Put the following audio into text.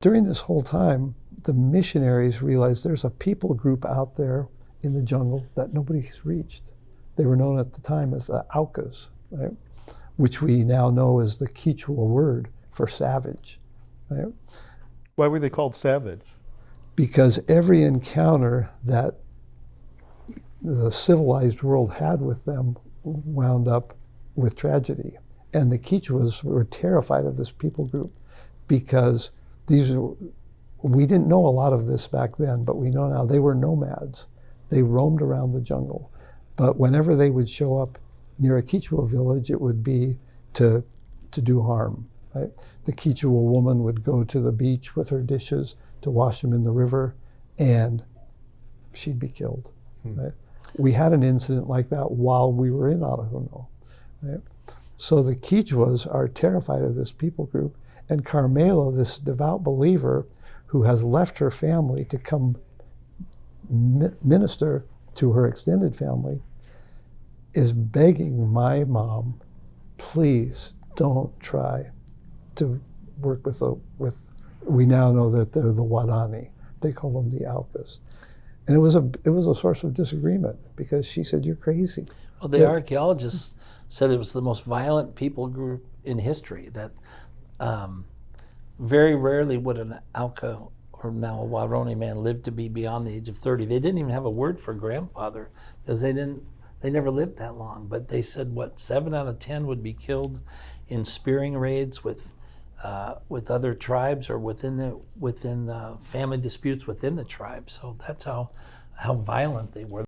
During this whole time, the missionaries realized there's a people group out there in the jungle that nobody's reached. They were known at the time as the Aucas, right? Which we now know is the Kichwa word for savage. Right? Why were they called savage? Because every encounter that the civilized world had with them wound up with tragedy. And the Kichwas were terrified of this people group because we didn't know a lot of this back then, but we know now they were nomads. They roamed around the jungle. But whenever they would show up near a Kichwa village, it would be to do harm. Right? The Kichwa woman would go to the beach with her dishes to wash them in the river, and she'd be killed. Right? We had an incident like that while we were in Arahuno. Right? So the Kichwas are terrified of this people group, and Carmela, this devout believer who has left her family to come minister to her extended family, is begging my mom, please don't try to work with we now know that they're the Huaorani. They call them the Aucas. And it was a source of disagreement because she said, you're crazy. Well, the archaeologists said it was the most violent people group in history, that very rarely would an Auca or now a Huaorani man live to be beyond the age of 30. They didn't even have a word for grandfather because they never lived that long. But they said, 7 out of 10 would be killed in spearing raids with other tribes or within family disputes within the tribe. So that's how violent they were.